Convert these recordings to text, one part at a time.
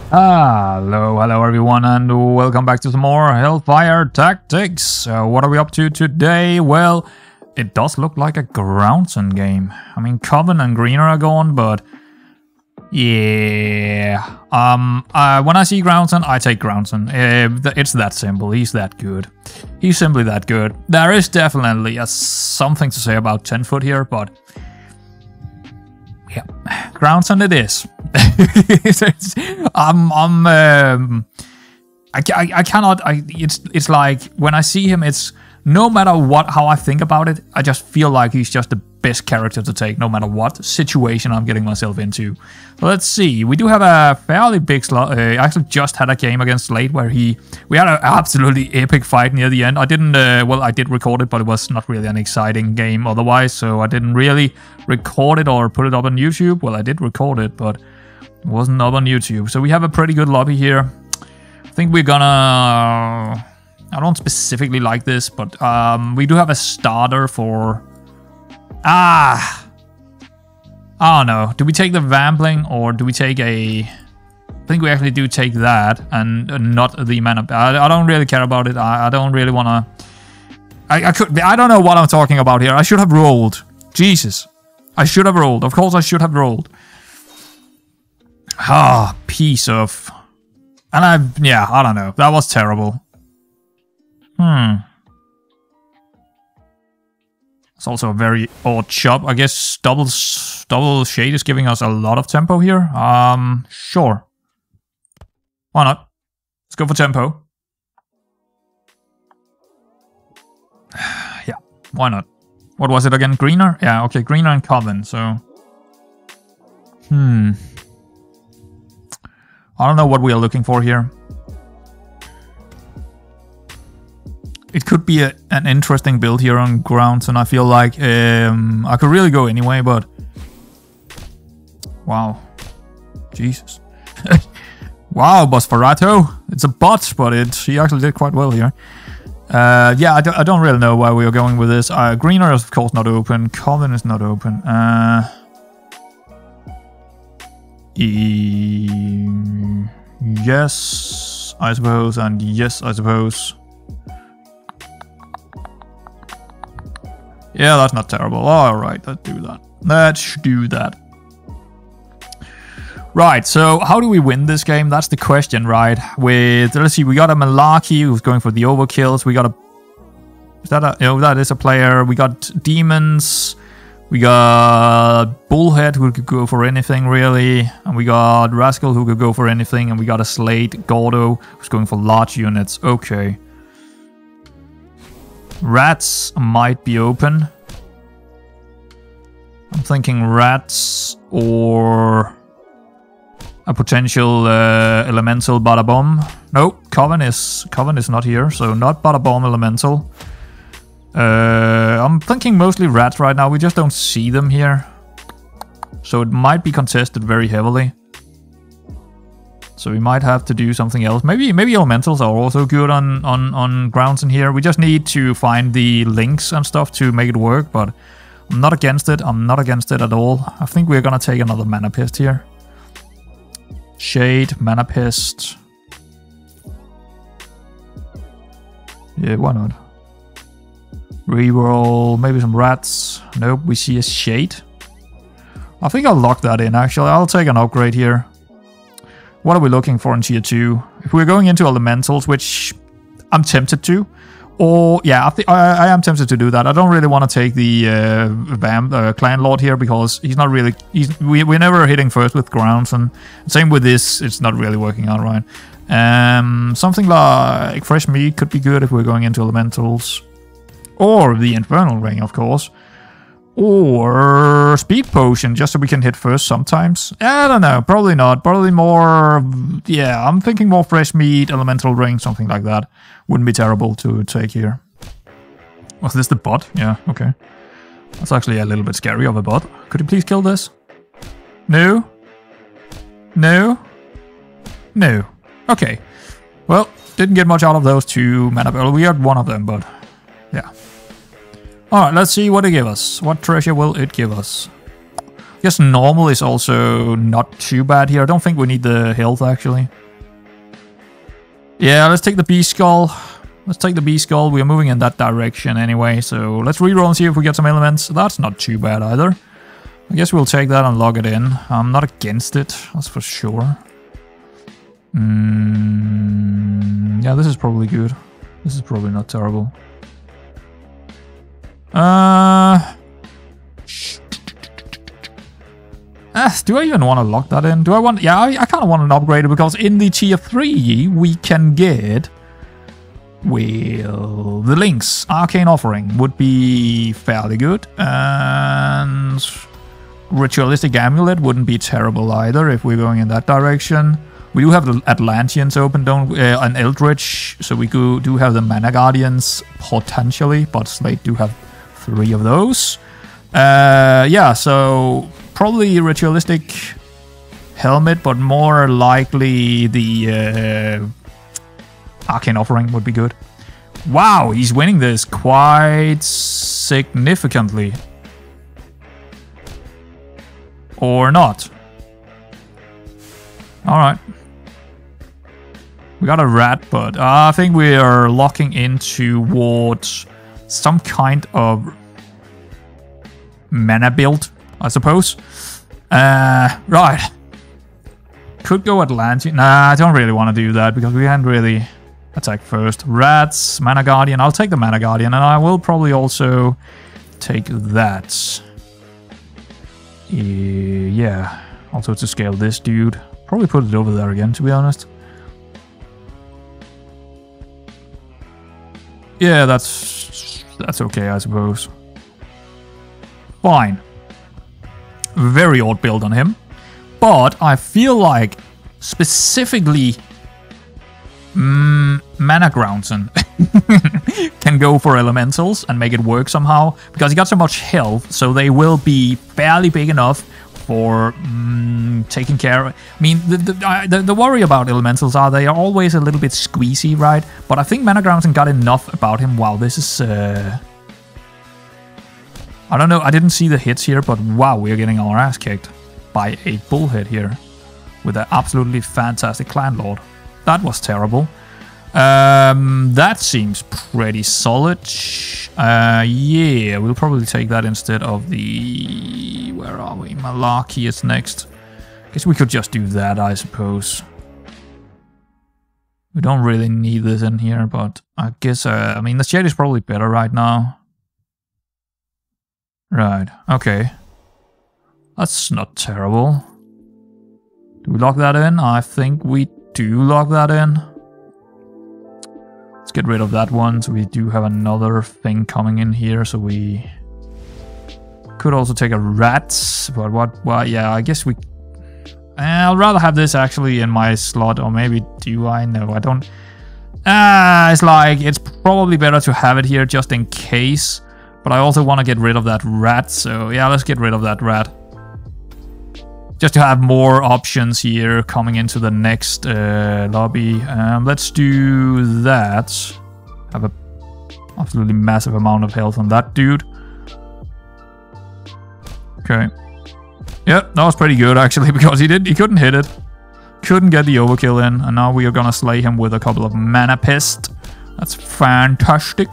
Hello everyone, and welcome back to some more Hellfire Tactics. What are we up to today? Well, it does look like a Groundson game. I mean, Coven and Greener are gone, but yeah. When I see Groundson, I take Groundson. It's that simple. He's that good. He's simply that good. There is definitely something to say about 10 foot here, but yeah, Groundson it is. I cannot. It's like when I see him, it's no matter how I think about it, I just feel like he's just the best character to take, no matter what situation I'm getting myself into. So let's see. We do have a fairly big slot. I actually just had a game against Slate where we had an absolutely epic fight near the end. I didn't. Well, I did record it, but it was not really an exciting game otherwise, so I didn't really record it or put it up on YouTube. Well, I did record it, but it wasn't up on YouTube. So we have a pretty good lobby here. I think we're gonna... I don't specifically like this, but we do have a starter for... I don't know. Do we take the Vampling or do we take a... I think we actually do take that and not the mana. I don't really care about it. I don't really want to... I don't know what I'm talking about here. I should have rolled. Jesus. I should have rolled. Of course I should have rolled. Piece of... And I don't know. That was terrible. It's also a very odd chop. I guess double shade is giving us a lot of tempo here. Sure. Why not? Let's go for tempo. Yeah, why not? What was it again? Greener? Yeah, okay, Greener and Coven, so... I don't know what we are looking for here. It could be an interesting build here on Groundson, and I feel like I could really go anyway, but... Wow. Jesus. Wow, Bosferato. It's a bot, but he actually did quite well here. Yeah, I don't really know why we are going with this. Greener is of course not open. Coven is not open. Yes, I suppose, and yes, I suppose. Yeah, that's not terrible. Alright, let's do that. Let's do that. Right, so how do we win this game? That's the question, right? Let's see, we got a Malarkey who's going for the overkills. We got a... Is that a... Oh, that is a player. We got Demons. We got Bullhead who could go for anything, really. And we got Rascal who could go for anything. And we got a Slate, Gordo, who's going for large units. Okay. Rats might be open. I'm thinking rats or a potential elemental Bada Bomb. Nope, Coven is not here, so not Bada Bomb elemental. I'm thinking mostly rats right now. We just don't see them here, so it might be contested very heavily. So we might have to do something else. Maybe elementals are also good on Groundson here. We just need to find the links and stuff to make it work, but I'm not against it. I'm not against it at all. I think we're gonna take another Mana Pest here. Shade, Mana Pest. Yeah, why not? Reroll, maybe some rats. Nope, we see a Shade. I think I'll lock that in, actually. I'll take an upgrade here. What are we looking for in tier 2? If we're going into elementals, which I'm tempted to, or yeah, I am tempted to do that. I don't really want to take the Clan Lord here because he's not really. We're never hitting first with Groundson. Same with this, it's not really working out right. Something like Fresh Meat could be good if we're going into elementals, or the Infernal Ring, of course. Or Speed Potion, just so we can hit first sometimes. I don't know, probably not. Probably more... Yeah, I'm thinking more Fresh Meat, Elemental Ring, something like that. Wouldn't be terrible to take here. Was this the bot? Yeah, okay. That's actually a little bit scary of a bot. Could you please kill this? No? No? No. Okay. Well, didn't get much out of those two mana... Well, we got one of them, but... Yeah. Alright, let's see what it gives us. What treasure will it give us? guess normal is also not too bad here. I don't think we need the health, actually. Yeah, let's take the Beast Skull. Let's take the Beast Skull. We are moving in that direction anyway, so let's reroll and see if we get some elements. That's not too bad either. I guess we'll take that and log it in. I'm not against it, that's for sure. Yeah, this is probably good. This is probably not terrible. Do I even want to lock that in? Do I want... Yeah, I kind of want an upgrade because in the tier 3 we can get... Well, the Link's Arcane Offering would be fairly good. And... Ritualistic Amulet wouldn't be terrible either if we're going in that direction. We do have the Atlanteans open, don't we? And Eldritch, so we do have the Mana Guardians potentially, but Slate do have 3 of those. Yeah, so probably Ritualistic Helmet, but more likely the Arcane Offering would be good. Wow, he's winning this quite significantly. Or not. Alright. We got a rat, but I think we are locking in towards some kind of mana build, I suppose. Right. Could go Atlantean. Nah, I don't really want to do that because we can't really attack first. Rats, Mana Guardian. I'll take the Mana Guardian, and I will probably also take that. Yeah. Also to scale this dude. Probably put it over there again, to be honest. Yeah, that's okay, I suppose. Fine. Very odd build on him. But I feel like specifically Mana Groundson can go for elementals and make it work somehow. Because he got so much health, so they will be fairly big enough for taking care of... I mean, the worry about elementals are they are always a little bit squeezy, right? But I think Mana Groundson got enough about him. Wow, this is... I don't know, I didn't see the hits here, but wow, we are getting our ass kicked by a bullhead here. With an absolutely fantastic Clan Lord. That was terrible. That seems pretty solid. Yeah, we'll probably take that instead of the... Where are we? Malarkey is next. Guess we could just do that, I suppose. We don't really need this in here, but I guess... I mean, the shade is probably better right now. Right, okay. That's not terrible. Do we lock that in? I think we do lock that in. Let's get rid of that one, so we do have another thing coming in here, so we could also take a rat, but what, well, yeah, I guess we... I'll rather have this actually in my slot, or maybe do I? No, I don't... It's like, it's probably better to have it here just in case, but I also want to get rid of that rat, so yeah, let's get rid of that rat. Just to have more options here coming into the next lobby. Let's do that. Have a absolutely massive amount of health on that dude. Okay. Yep, that was pretty good actually because he couldn't hit it. Couldn't get the overkill in, and now we are gonna slay him with a couple of mana pest. That's fantastic.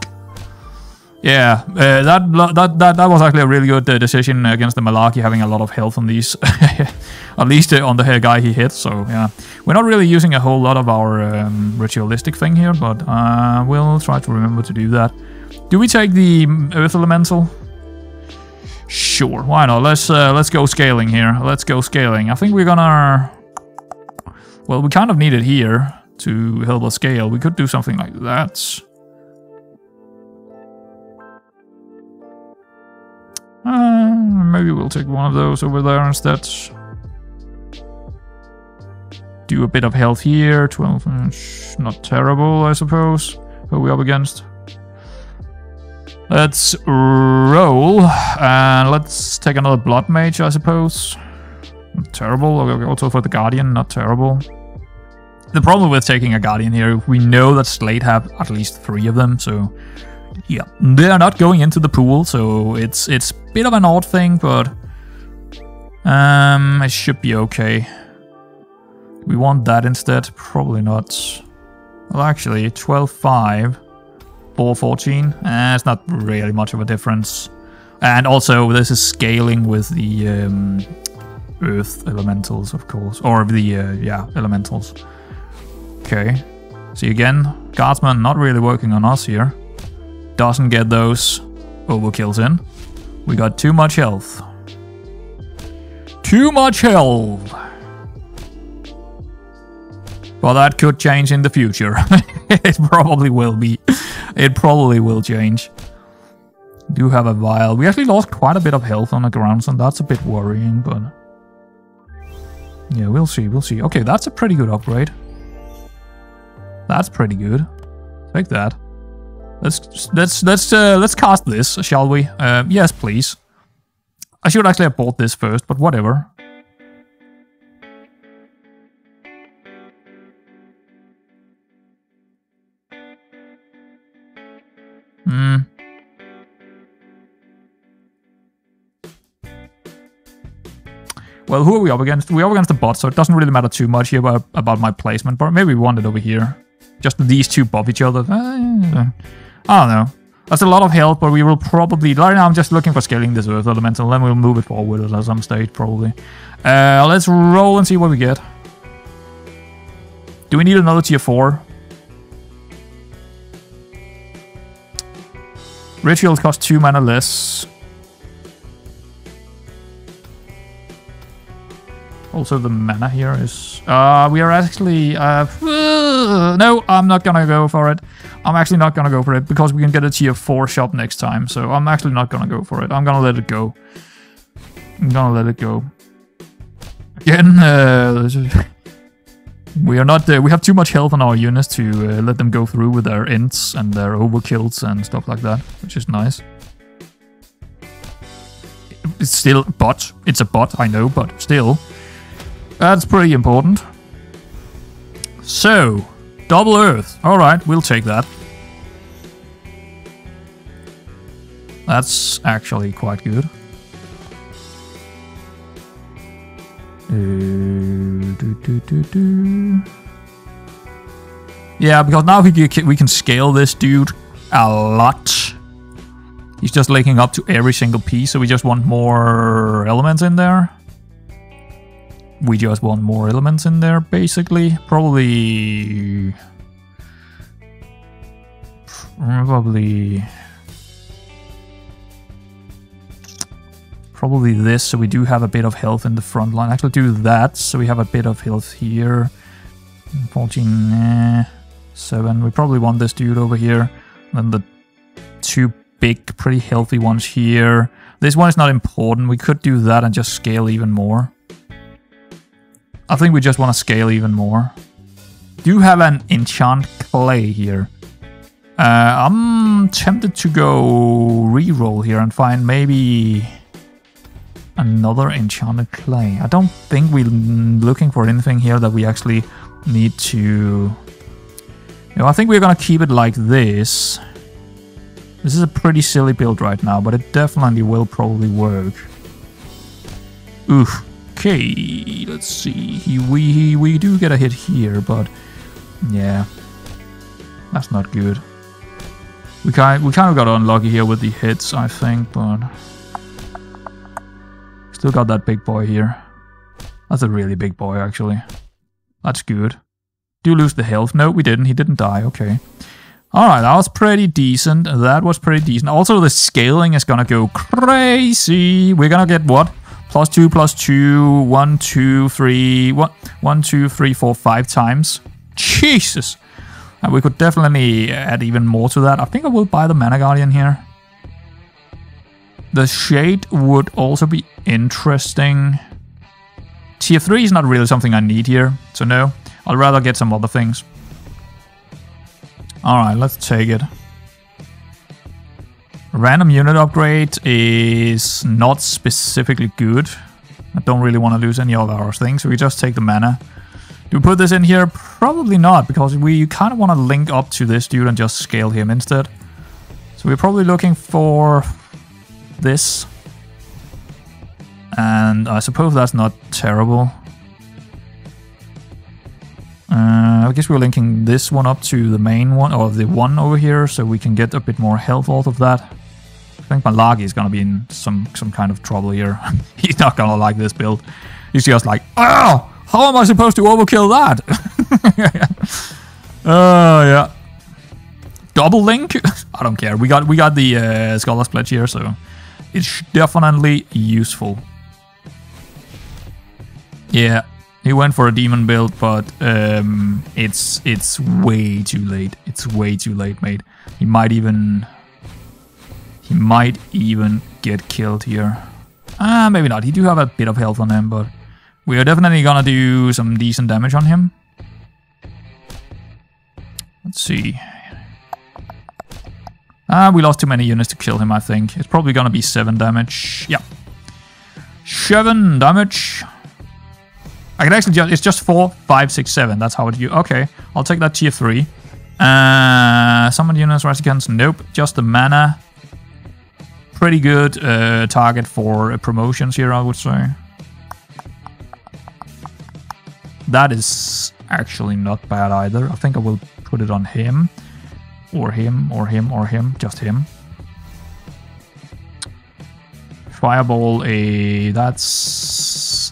Yeah, that was actually a really good decision against the Malarkey, having a lot of health on these. At least on the guy he hit, so yeah. We're not really using a whole lot of our ritualistic thing here, but we'll try to remember to do that. Do we take the Earth Elemental? Sure, why not? Let's go scaling here. Let's go scaling. I think we're gonna... Well, we kind of need it here to help us scale. We could do something like that. Maybe we'll take one of those over there instead. Do a bit of health here. 12 inch. Not terrible, I suppose. Who are we up against? Let's roll. And let's take another Blood Mage, I suppose. Not terrible. Also for the Guardian, not terrible. The problem with taking a Guardian here, we know that Slate have at least 3 of them, so... Yeah, they are not going into the pool, so it's a bit of an odd thing, but It should be okay. We want that instead? Probably not. Well, actually, 12.5, 4.14. It's not really much of a difference. And also, this is scaling with the Earth elementals, of course. Or the, yeah, elementals. Okay. See again, Guardsman not really working on us here. Doesn't get those overkills in. We got too much health. Too much health! Well, that could change in the future. It probably will be. It probably will change. Do have a vial. We actually lost quite a bit of health on the Groundson. That's a bit worrying, but... yeah, we'll see, we'll see. Okay, that's a pretty good upgrade. That's pretty good. Take that. Let's cast this, shall we? Yes, please. I should actually have bought this first, but whatever. Well, who are we up against? We're up against the bot, so it doesn't really matter too much here about my placement. But maybe we want it over here. Just these two buff each other. I don't know. That's a lot of health, but we will probably... right now I'm just looking for scaling this Earth Elemental, then we'll move it forward at some stage, probably. Let's roll and see what we get. Do we need another tier 4? Rituals cost 2 mana less. Also, the mana here is... we are actually... no, I'm not gonna go for it. I'm actually not gonna go for it, because we can get a tier 4 shop next time. So I'm actually not gonna go for it. I'm gonna let it go. I'm gonna let it go. Again, we are not... we have too much health on our units to let them go through with their ints and their overkills and stuff like that, which is nice. It's still a bot. It's a bot, I know, but still... that's pretty important. So, double Earth. Alright, we'll take that. That's actually quite good. Yeah, because now we can scale this dude a lot. He's just linking up to every single piece, so we just want more elements in there. We just want more elements in there, basically. Probably this, so we do have a bit of health in the front line. Actually do that, so we have a bit of health here. 14, 7. We probably want this dude over here. And then the two big, pretty healthy ones here. This one is not important. We could do that and just scale even more. I think we just want to scale even more. Do have an enchant clay here. I'm tempted to go re-roll here and find maybe another enchanted clay. I don't think we're looking for anything here that we actually need to... you know, I think we're gonna keep it like this. This is a pretty silly build right now, but it definitely will probably work. Oof. Okay, let's see. We do get a hit here, but yeah, that's not good. We kind of got unlucky here with the hits, I think, but still got that big boy here. That's a really big boy, actually. That's good. Do lose the health? No, we didn't. He didn't die. Okay. All right, that was pretty decent. That was pretty decent. Also, the scaling is gonna go crazy. We're gonna get what? +2, +2, 1, 2, 3, 1, 2, 3, 4, 5 times. Jesus! And we could definitely add even more to that. I think I will buy the Mana Guardian here. The Shade would also be interesting. Tier 3 is not really something I need here, so no. I'd rather get some other things. Alright, let's take it. Random unit upgrade is not specifically good. I don't really want to lose any of our things, so we just take the mana. Do we put this in here? Probably not, because we kind of want to link up to this dude and just scale him instead. So we're probably looking for this. And I suppose that's not terrible. I guess we're linking this one up to the main one, or the one over here, so we can get a bit more health out of that. I think Malagi is gonna be in some kind of trouble here. He's not gonna like this build. He's just like, oh, how am I supposed to overkill that? Oh, yeah. Double link? I don't care. We got the Scholar's Pledge here, so it's definitely useful. Yeah, he went for a demon build, but it's way too late. It's way too late, mate. He might even get killed here. Maybe not. He do have a bit of health on him, but we are definitely gonna do some decent damage on him. Let's see. We lost too many units to kill him, I think. It's probably gonna be 7 damage. Yeah. 7 damage. I can actually just... It's just 4, 5, 6, 7. That's how it... Okay. I'll take that tier 3. Summon units, rise against... Nope. Just the mana. Pretty good target for promotions here, I would say. That is actually not bad either. I think I will put it on him. Or him, or him, or him. Just him. Fireball, that's...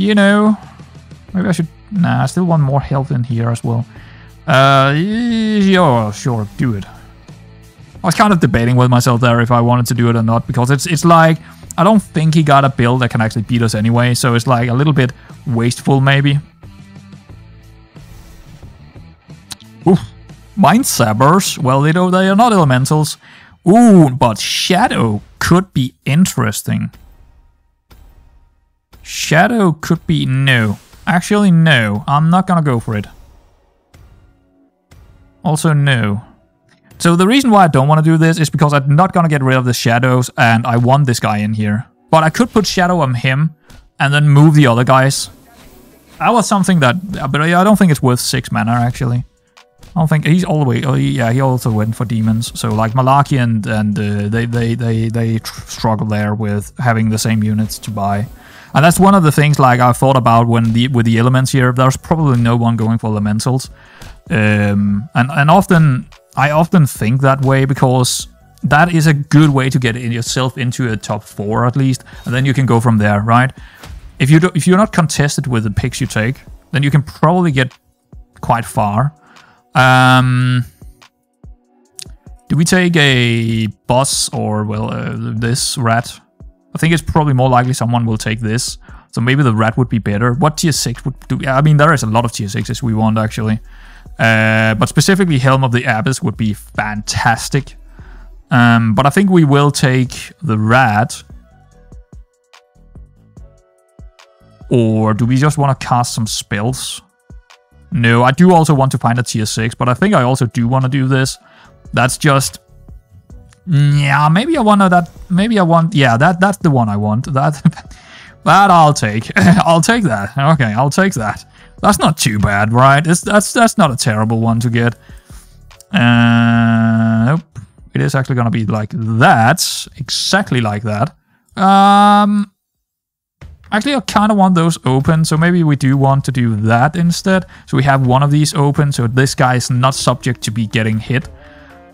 You know. Maybe I should... Nah, I still want more health in here as well. Yeah, sure, do it. I was kind of debating with myself there if I wanted to do it or not, because it's like... I don't think he got a build that can actually beat us anyway, so it's like a little bit wasteful maybe. Ooh, Mind Sabbers. Well, they are not elementals. Ooh, but Shadow could be interesting. Shadow could be... No. Actually, no. I'm not gonna go for it. Also, no. So the reason why I don't want to do this is because I'm not going to get rid of the shadows and I want this guy in here. But I could put shadow on him and then move the other guys. That was something that... But I don't think it's worth 6 mana, actually. I don't think... He's all the way... Oh, yeah, he also went for demons. So, like, Malaki and they struggle there with having the same units to buy. And that's one of the things, like, I've thought about with the elements here. There's probably no one going for elementals. And often... I often think that way because that is a good way to get yourself into a top 4 at least, and then you can go from there, right? If you're not contested with the picks you take, then you can probably get quite far. Do we take a boss or, well, this rat? I think it's probably more likely someone will take this. So maybe the rat would be better. What tier 6 would do? I mean, there is a lot of tier 6s we want, actually. But specifically Helm of the Abyss would be fantastic. But I think we will take the rat. Or do we just want to cast some spells? No, I do also want to find a tier 6, but I think I also do want to do this. That's just... Yeah, maybe I want that. Maybe I want... Yeah, that's the one I want. That I'll take. I'll take that. Okay, I'll take that. That's not too bad, right? That's not a terrible one to get. Nope. It is actually going to be like that. Exactly like that. Actually, I kind of want those open, so maybe we do want to do that instead. So we have one of these open, so this guy is not subject to be getting hit.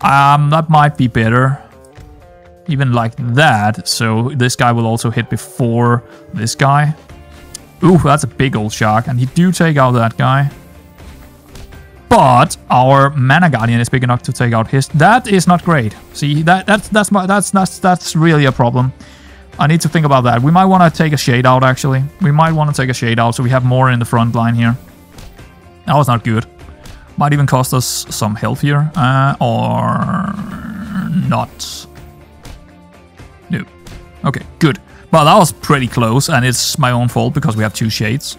That might be better. Even like that, so this guy will also hit before this guy. Ooh, that's a big old shark, and he do take out that guy. But our Mana Guardian is big enough to take out his. That is not great. See, that's really a problem. I need to think about that. We might want to take a shade out, actually. We might want to take a shade out, so we have more in the front line here. That was not good. Might even cost us some health here, or not. No. Okay, good. Well, that was pretty close, and it's my own fault because we have 2 shades.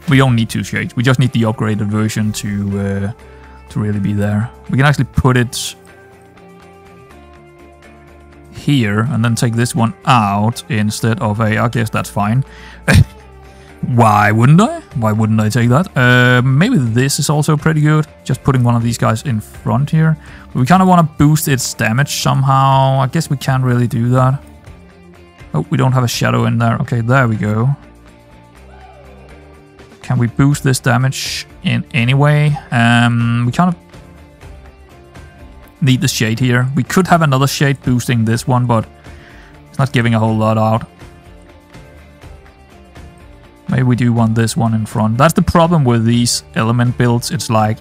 We don't need 2 shades. We just need the upgraded version to really be there. We can actually put it here and then take this one out instead of a... I guess that's fine. Why wouldn't I? Why wouldn't I take that? Maybe this is also pretty good. Just putting one of these guys in front here. We kind of want to boost its damage somehow. I guess we can't really do that. Oh, we don't have a shadow in there. Okay, there we go. Can we boost this damage in any way? We kind of need the shade here. We could have another shade boosting this one, but it's not giving a whole lot out. Maybe we do want this one in front. That's the problem with these element builds. It's like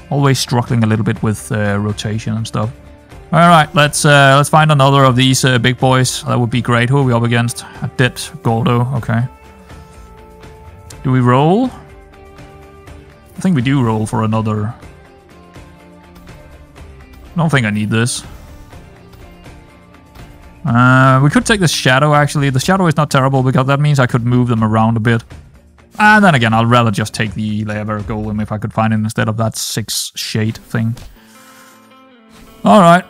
always struggling a little bit with rotation and stuff. All right, let's find another of these big boys. That would be great. Who are we up against? A dead Gordo. Okay. Do we roll? I think we do roll for another. I don't think I need this. We could take the shadow, actually. The shadow is not terrible because that means I could move them around a bit. And then again, I'd rather just take the Lava Golem if I could find it instead of that 6 shade thing. Alright.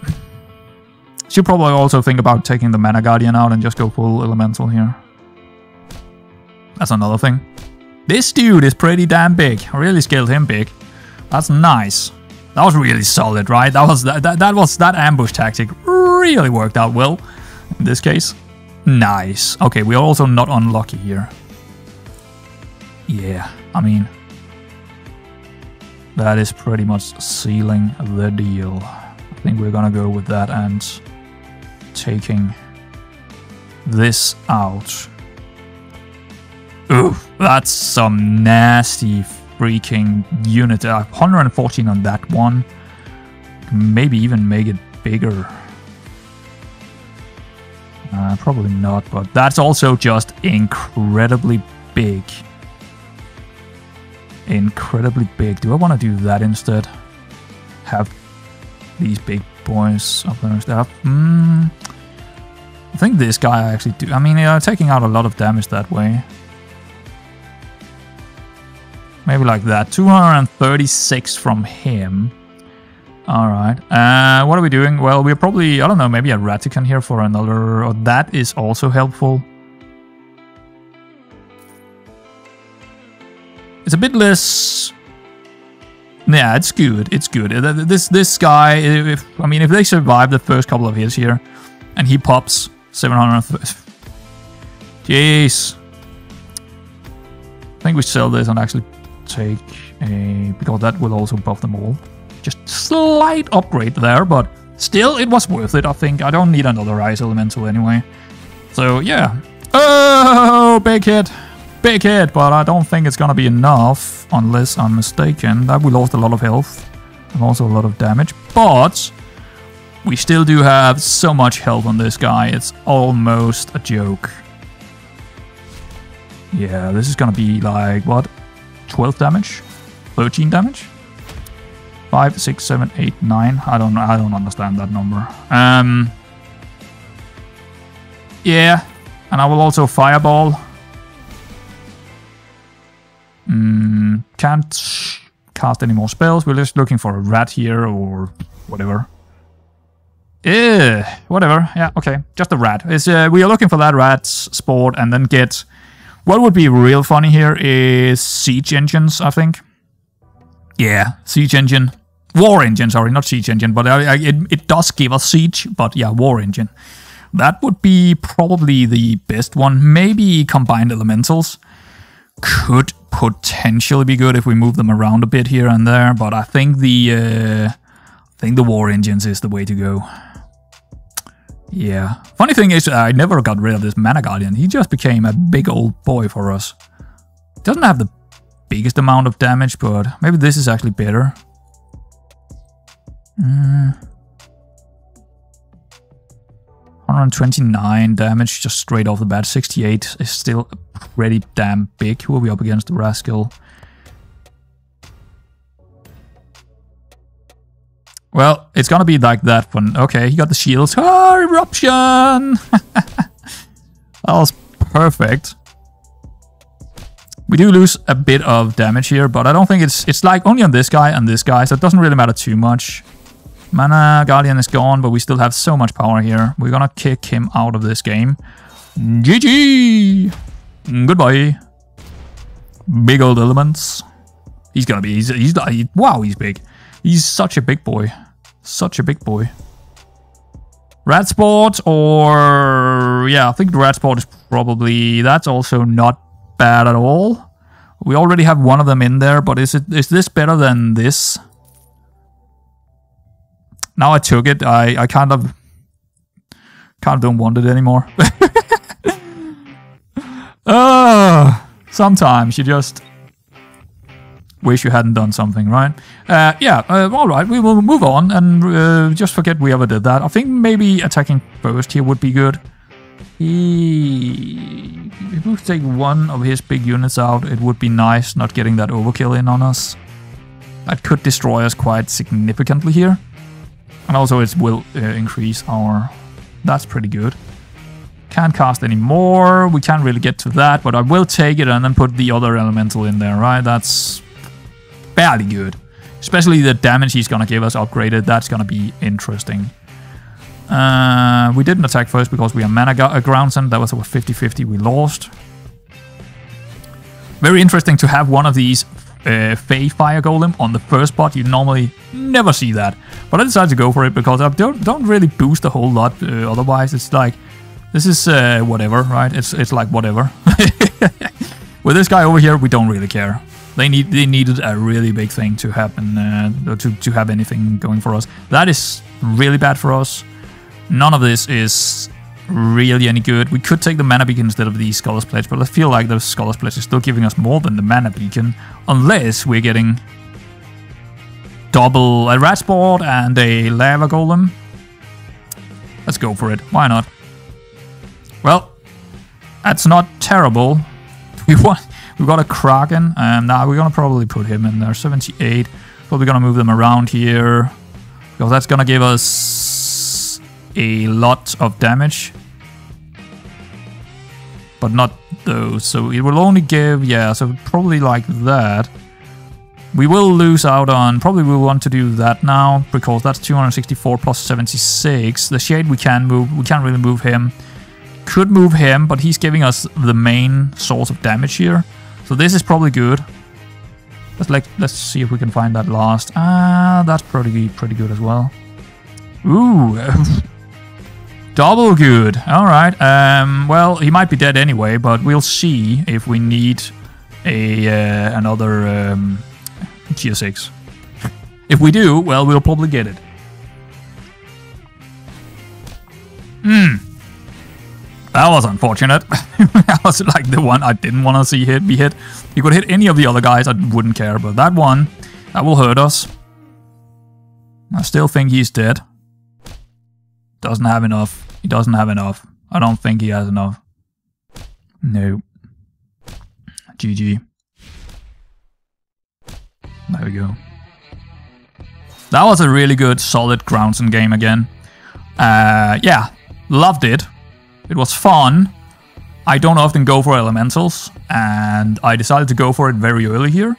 Should probably also think about taking the Mana Guardian out and just go full Elemental here. That's another thing. This dude is pretty damn big. I really scaled him big. That's nice. That was really solid, right? That ambush tactic really worked out well in this case. Nice. Okay, we are also not unlucky here. Yeah, I mean, that is pretty much sealing the deal. I think we're gonna go with that and taking this out. Ooh, that's some nasty freaking unit. 114 on that one. Maybe even make it bigger. Probably not, but that's also just incredibly big. Incredibly big. Do I want to do that instead? Have these big boys up there instead? I think this guy actually do. I mean, taking out a lot of damage that way. Maybe like that. 236 from him. Alright. What are we doing? Well, we're probably, I don't know, maybe a Ratican here for another. Or that is also helpful. It's a bit less. Yeah, it's good. It's good. This guy, if they survive the first couple of hits here, and he pops 700. Jeez. I think we sell this and actually take a, because that will also buff them all. Just slight upgrade there, but still it was worth it. I think I don't need another Ice Elemental anyway. So yeah. Oh, big hit. Big hit, but I don't think it's gonna be enough, unless I'm mistaken. That we lost a lot of health and also a lot of damage, but we still do have so much health on this guy. It's almost a joke. Yeah, this is gonna be like, what? 12 damage? 13 damage? 5, 6, 7, 8, 9. I don't understand that number. Yeah, and I will also fireball. Can't cast any more spells. We're just looking for a rat here or whatever. Whatever. Yeah, okay. Just a rat. We are looking for that rat sport and then get... What would be real funny here is siege engines, I think. Yeah, siege engine. War engine, sorry, not siege engine, but it does give us siege, but yeah, war engine. That would be probably the best one. Maybe combined elementals could potentially be good if we move them around a bit here and there, but I think the war engines is the way to go. Yeah. Funny thing is, I never got rid of this Mana Guardian. He just became a big old boy for us. Doesn't have the biggest amount of damage, but maybe this is actually better. 129 damage just straight off the bat. 68 is still pretty damn big. Who are we up against? The Rascal. Well, it's gonna be like that one. Okay, he got the shields. Oh, eruption! That was perfect. We do lose a bit of damage here, but I don't think it's like only on this guy and this guy, so it doesn't really matter too much. Mana Guardian is gone, but we still have so much power here. We're gonna kick him out of this game. GG! Goodbye. Big old elements. He's gonna be, wow, he's big. He's such a big boy. Such a big boy. Rat Sport or... Yeah, I think the Rat Sport is probably... That's also not bad at all. We already have one of them in there, but is this better than this? Now I took it. I kind of don't want it anymore. Sometimes you just wish you hadn't done something, right? All right, we will move on and just forget we ever did that. I think maybe attacking first here would be good. If we take one of his big units out, it would be nice not getting that overkill in on us. That could destroy us quite significantly here. And also it will increase our... That's pretty good. Can't cast any more. We can't really get to that, but I will take it and then put the other elemental in there, right? That's fairly good. Especially the damage he's gonna give us upgraded. That's gonna be interesting. We didn't attack first because we are mana Groundson. That was over 50-50. We lost. Very interesting to have one of these Fey Fire Golem on the first spot. You normally never see that. But I decided to go for it because I don't really boost a whole lot. Otherwise, it's like... This is whatever, right? It's like whatever. With this guy over here, we don't really care. They needed a really big thing to happen, to have anything going for us. That is really bad for us. None of this is really any good. We could take the Mana Beacon instead of the Scholar's Pledge, but I feel like the Scholar's Pledge is still giving us more than the Mana Beacon, unless we're getting double a Rat Sport and a Lava Golem. Let's go for it. Why not? Well, that's not terrible. We've got a Kraken. Now we're gonna probably put him in there. 78. Probably gonna move them around here because that's gonna give us a lot of damage, but not those. So it will only give, yeah. So probably like that. We will lose out on. Probably we want to do that now because that's 264 plus 76. The Shade we can move. We can't really move him. Could move him, but he's giving us the main source of damage here. So this is probably good. Let's see if we can find that last. That's pretty good as well. Ooh, double good. All right. Well, he might be dead anyway, but we'll see if we need another Tier 6. If we do, well, we'll probably get it. That was unfortunate. That was like the one I didn't want to see be hit. You could hit any of the other guys, I wouldn't care. But that one, that will hurt us. I still think he's dead. Doesn't have enough. He doesn't have enough. I don't think he has enough. No. GG. There we go. That was a really good, solid Groundson game again. Yeah, loved it. It was fun. I don't often go for elementals, and I decided to go for it very early here,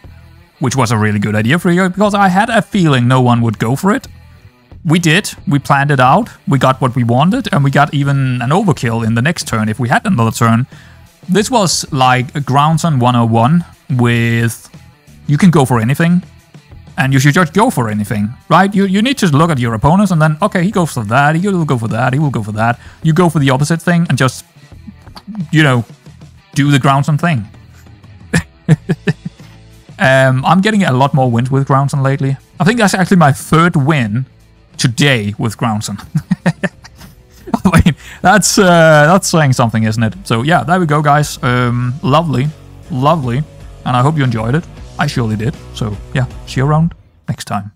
which was a really good idea for you, because I had a feeling no one would go for it. We did. We planned it out. We got what we wanted, and we got even an overkill in the next turn if we had another turn. This was like a Groundson 101 with... You can go for anything, and you should just go for anything, right? You need to look at your opponents and then, okay, he goes for that, he will go for that, he will go for that. You go for the opposite thing and just, you know, do the Groundson thing. I'm getting a lot more wins with Groundson lately. I think that's actually my third win today with Groundson. I mean, that's saying something, isn't it? So yeah, there we go, guys. Lovely, and I hope you enjoyed it. I surely did. So yeah, see you around next time.